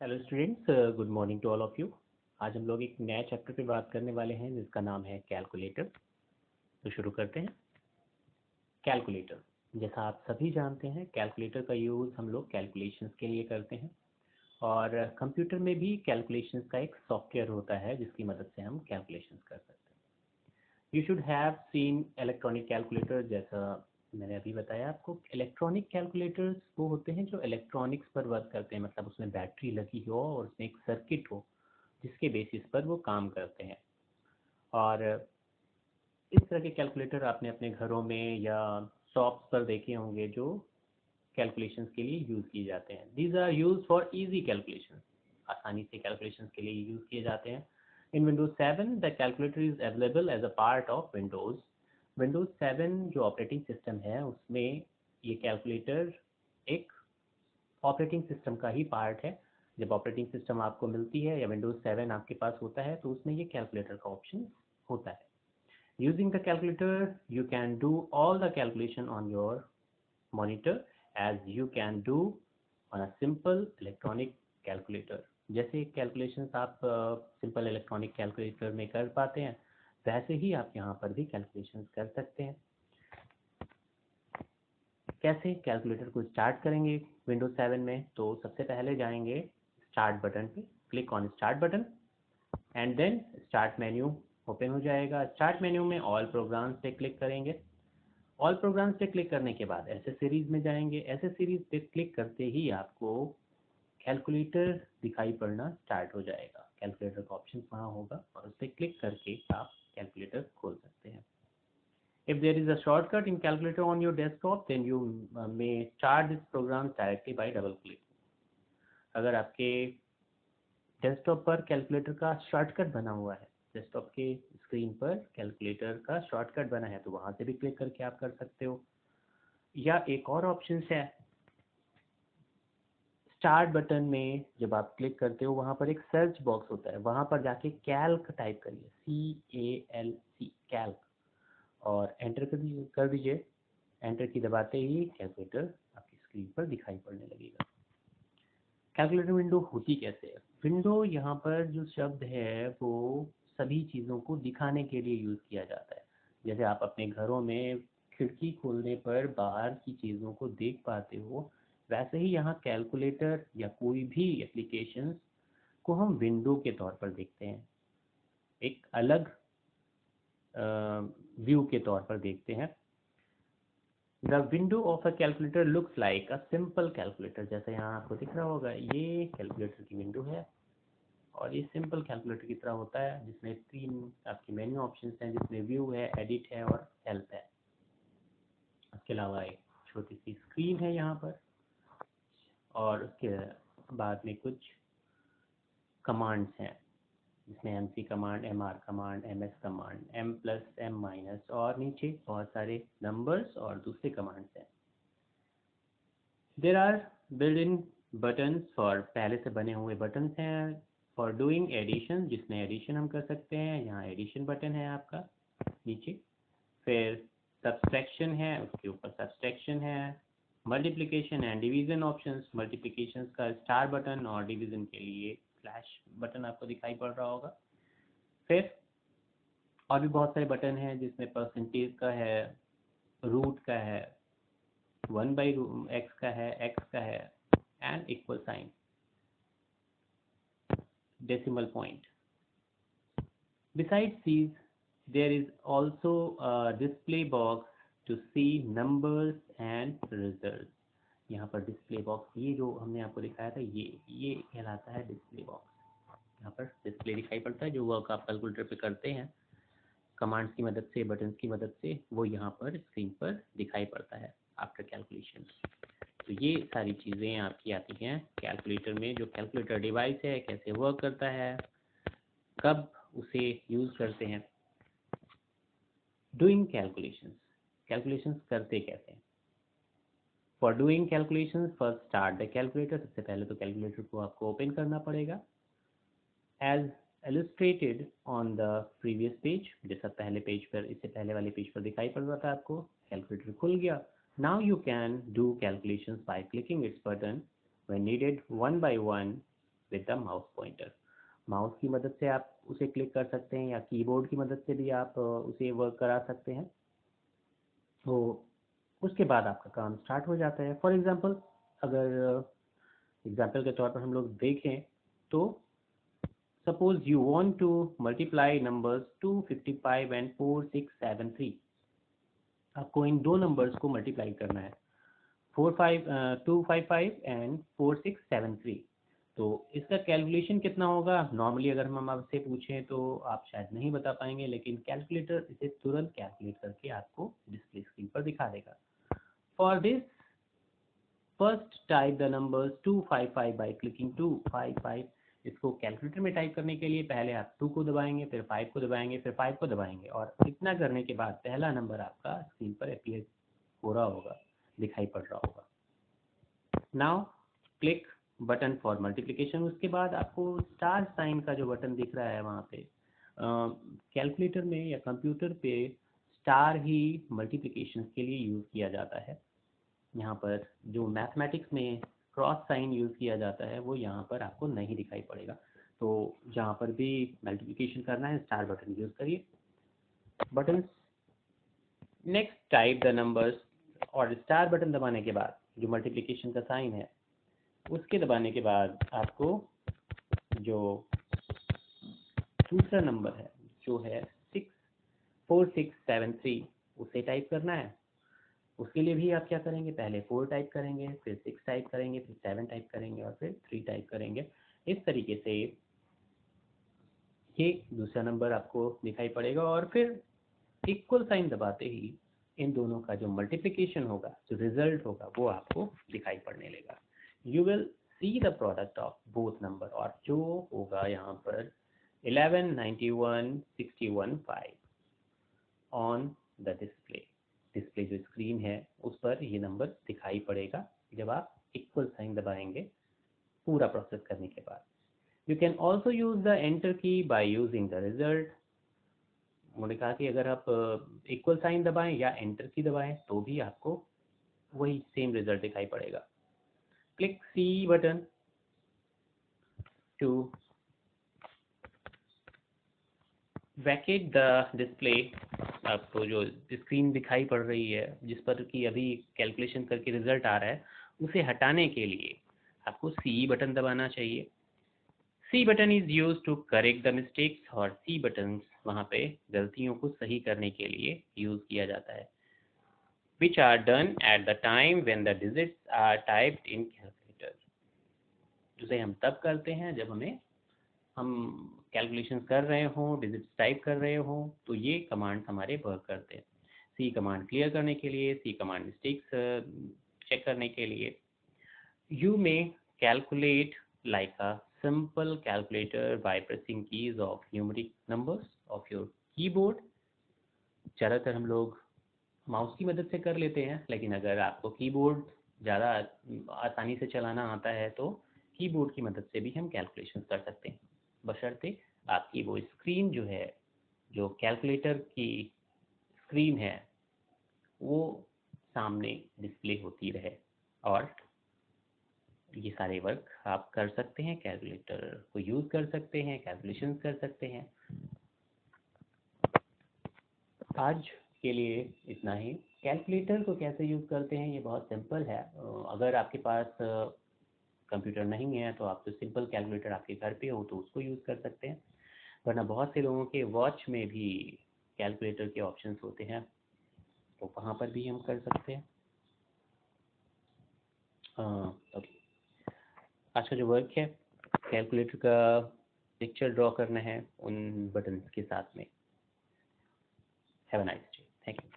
Hello students, good morning to all of you. आज हम लोग एक नया चैप्टर पे बात करने वाले हैं जिसका नाम है कैलकुलेटर। तो शुरू करते हैं। कैलकुलेटर, जैसा आप सभी जानते हैं, कैलकुलेटर का यूज़ हम लोग कैलकुलेशंस के लिए करते हैं। और कंप्यूटर में भी कैलकुलेशंस का एक सॉफ्टवेयर होता है जिसकी मदद से हम कैलकुलेशंस कर सकते हैं। You should have seen electronic calculator. जैसा मैंने अभी बताया आपको, इलेक्ट्रॉनिक कैलकुलेटर्स वो होते हैं जो इलेक्ट्रॉनिक्स पर वर्क करते हैं, मतलब उसमें बैटरी लगी हो और उसमें एक सर्किट हो जिसके बेसिस पर वो काम करते हैं। और इस तरह के कैलकुलेटर आपने अपने घरों में या शॉप्स पर देखे होंगे जो कैलकुलेशंस के लिए यूज़ किए जाते हैं। These are use for easy calculation. आसानी से कैलकुलेशंस के लिए यूज़ किए जाते हैं। In Windows 7 the calculator is available as a part of Windows. Windows 7 जो ऑपरेटिंग सिस्टम है उसमें ये कैलकुलेटर एक ऑपरेटिंग सिस्टम का ही पार्ट है। जब ऑपरेटिंग सिस्टम आपको मिलती है या विंडोज 7 आपके पास होता है तो उसमें ये कैलकुलेटर का ऑप्शन होता है। Using the calculator you can do all the calculation on your monitor as you can do on a simple electronic calculator. जैसे कैलकुलेशंस आप सिंपल इलेक्ट्रॉनिक कैलकुलेटर में कर पाते हैं, वैसे ही आप यहाँ पर भी कैलकुलेशंस कर सकते हैं। कैसे कैलकुलेटर को स्टार्ट करेंगे विंडोज 7 में? तो सबसे पहले जाएंगे स्टार्ट बटन पे, click on start button and then start menu open हो जाएगा। स्टार्ट मेन्यू में ऑल प्रोग्राम्स पे क्लिक करेंगे। ऑल प्रोग्राम्स पे क्लिक करने के बाद एसेसरीज में जाएंगे। एसेसरीज पे क्लिक करते ही आपको कैलकुलेटर दिखाई पड़ना स्टार्ट हो जाएगा। कैलकुलेटर का ऑप्शन वहाँ होगा और उस पर क्लिक करके आप कैलकुलेटर खोल सकते हैं। If there is a shortcut in calculator on your desktop, then you may start this program directly by double click. अगर आपके डेस्कटॉप पर कैलकुलेटर का शॉर्टकट बना हुआ है, डेस्कटॉप के स्क्रीन पर कैलकुलेटर का शॉर्टकट बना है, तो वहाँ से भी क्लिक करके आप कर सकते हो। या एक और ऑप्शन है, स्टार्ट बटन में जब आप क्लिक करते हो वहाँ पर एक सर्च बॉक्स होता है, वहाँ पर जाके कैल्क टाइप करिए, CALC कैल्क, और एंटर कर दीजिए। एंटर की दबाते ही कैलकुलेटर आपकी स्क्रीन पर दिखाई पड़ने लगेगा। कैलकुलेटर विंडो होती कैसे है? विंडो यहाँ पर जो शब्द है वो सभी चीज़ों को दिखाने के लिए यूज़ किया जाता है। जैसे आप अपने घरों में खिड़की खोलने पर बाहर की चीज़ों को देख पाते हो, वैसे ही यहाँ कैलकुलेटर या कोई भी एप्लीकेशन को हम विंडो के तौर पर देखते हैं, एक अलग व्यू के तौर पर देखते हैं। The window of a calculator looks like a simple calculator. जैसे यहाँ आपको दिख रहा होगा, ये कैलकुलेटर की विंडो है और ये सिंपल कैलकुलेटर की तरह होता है, जिसमें 3 आपकी मेन्यू ऑप्शंस हैं, जिसमें व्यू है, एडिट है और हेल्प है। इसके अलावा एक छोटी सी स्क्रीन है यहाँ पर, और उसके बाद में कुछ कमांड्स हैं जिसमें MC command, MR command, MS command, M+, M-, और नीचे बहुत सारे नंबर्स और दूसरे कमांड्स हैं। There are built in buttons for, पहले से बने हुए बटन्स हैं फॉर डूइंग एडिशन, जिसमें एडिशन हम कर सकते हैं। यहाँ एडिशन बटन है आपका नीचे। फिर सब्सट्रैक्शन है, उसके ऊपर सब्सट्रैक्शन है। Multiplication and division options, multiplication का स्टार बटन और डिवीजन के लिए स्लैश बटन आपको दिखाई पड़ रहा होगा। फिर और भी बहुत सारे बटन हैं जिसमें परसेंटेज का है, रूट का है, 1/x का है, x का है, and equal sign, decimal point. Besides these, there is also a display box to see numbers and results. यहाँ पर डिस्प्ले बॉक्स, ये जो हमने आपको दिखाया था, ये कहलाता है डिस्प्ले बॉक्स। यहाँ पर डिस्प्ले दिखाई पड़ता है, जो वर्क आप कैलकुलेटर पे करते हैं कमांड्स की मदद से, बटन्स की मदद से, वो यहाँ पर स्क्रीन पर दिखाई पड़ता है आफ्टर कैलकुलेशन। तो ये सारी चीज़ें आपकी आती हैं कैलकुलेटर में। जो कैलकुलेटर डिवाइस है, कैसे वर्क करता है, कब उसे यूज़ करते हैं। डूइंग कैलकुलेशंस, कैलकुलेशंस करते कैसे हैं? For doing calculations first start the calculator. सबसे पहले तो कैलकुलेटर को आपको ओपन करना पड़ेगा। As illustrated on the previous page, जैसा पहले पेज पर, इससे पहले वाले पेज पर दिखाई पड़ रहा था आपको, कैलकुलेटर खुल गया। Now you can do calculations by clicking its button when needed one by one with the mouse pointer. Mouse की मदद से आप उसे क्लिक कर सकते हैं या कीबोर्ड की मदद से भी आप उसे वर्क करा सकते हैं। तो उसके बाद आपका काम स्टार्ट हो जाता है। फॉर एग्जांपल, अगर एग्जांपल के तौर पर हम लोग देखें तो suppose you want to multiply numbers 255 and 4673। आपको इन दो नंबर्स को मल्टीप्लाई करना है, 255 एंड 4673। तो इसका कैलकुलेशन कितना होगा? नॉर्मली अगर हम आपसे पूछें तो आप शायद नहीं बता पाएंगे, लेकिन कैलकुलेटर इसे तुरंत कैलकुलेट करके आपको डिस्प्ले स्क्रीन पर दिखा देगा। For this, first type the numbers 255 by clicking 255। इसको कैलकुलेटर में टाइप करने के लिए पहले आप 2 को दबाएंगे, फिर 5 को दबाएंगे, फिर 5 को दबाएंगे, और इतना करने के बाद पहला नंबर आपका स्क्रीन पर अपीयर हो रहा होगा, दिखाई पड़ रहा होगा। Now click button for multiplication. उसके बाद आपको स्टार साइन का जो बटन दिख रहा है वहाँ पे, कैलकुलेटर में या कंप्यूटर पे स्टार ही मल्टीप्लिकेशन के लिए यूज़ किया जाता है। यहाँ पर जो मैथमेटिक्स में क्रॉस साइन यूज़ किया जाता है वो यहाँ पर आपको नहीं दिखाई पड़ेगा। तो जहाँ पर भी मल्टीप्लिकेशन करना है स्टार बटन यूज़ करिए। Button next type the numbers, और स्टार बटन दबाने के बाद जो मल्टीप्लिकेशन का साइन है उसके दबाने के बाद आपको जो दूसरा नंबर है जो है 4673 उसे टाइप करना है। उसके लिए भी आप क्या करेंगे, पहले 4 टाइप करेंगे, फिर 6 टाइप करेंगे, फिर 7 टाइप करेंगे और फिर 3 टाइप करेंगे। इस तरीके से ये दूसरा नंबर आपको दिखाई पड़ेगा, और फिर इक्वल साइन दबाते ही इन दोनों का जो मल्टीप्लिकेशन होगा, जो रिजल्ट होगा, वो आपको दिखाई पड़ने लगेगा। You will see the product of both number, और जो होगा यहाँ पर 11 91 61 5 ऑन द डिस्प्ले। डिस्प्ले जो स्क्रीन है उस पर ये नंबर दिखाई पड़ेगा जब आप इक्वल साइन दबाएंगे पूरा प्रोसेस करने के बाद। You can also use the enter की बाय यूजिंग द रिजल्ट। उन्होंने कहा कि अगर आप इक्वल साइन दबाएं या एंटर की दबाएं तो भी आपको वही सेम रिजल्ट दिखाई पड़ेगा। Click C button to vacate the display. आपको जो स्क्रीन दिखाई पड़ रही है जिस पर कि अभी कैलकुलेशन करके रिजल्ट आ रहा है, उसे हटाने के लिए आपको सी बटन दबाना चाहिए। C button is use to correct the mistakes, और सी बटन वहाँ पे गलतियों को सही करने के लिए यूज किया जाता है। which are done at the time when the digits are typed in calculator। जिसे हम तब करते हैं जब हम कैलकुलेशन कर रहे हों, डिजिट्स टाइप कर रहे हों, तो ये कमांड हमारे वर्क करते हैं। सी कमांड क्लियर करने के लिए, सी कमांड मिस्टेक्स चेक करने के लिए। You may calculate like a simple calculator by pressing keys of numeric numbers of your keyboard। ज़्यादातर हम लोग माउस की मदद से कर लेते हैं, लेकिन अगर आपको कीबोर्ड ज़्यादा आसानी से चलाना आता है तो कीबोर्ड की मदद से भी हम कैलकुलेशन कर सकते हैं, बशर्ते आपकी वो स्क्रीन जो है, जो कैलकुलेटर की स्क्रीन है, वो सामने डिस्प्ले होती रहे, और ये सारे वर्क आप कर सकते हैं, कैलकुलेटर को यूज़ कर सकते हैं, कैलकुलेशन कर सकते हैं। आज के लिए इतना ही। कैलकुलेटर को कैसे यूज़ करते हैं ये बहुत सिंपल है। अगर आपके पास कंप्यूटर नहीं है तो आप तो सिंपल कैलकुलेटर आपके घर पे हो तो उसको यूज़ कर सकते हैं, वरना बहुत से लोगों के वॉच में भी कैलकुलेटर के ऑप्शंस होते हैं, तो वहाँ पर भी हम कर सकते हैं। आज का जो वर्क है, कैलकुलेटर का पिक्चर ड्रॉ करना है उन बटन्स के साथ में। Have a nice day. Thank you.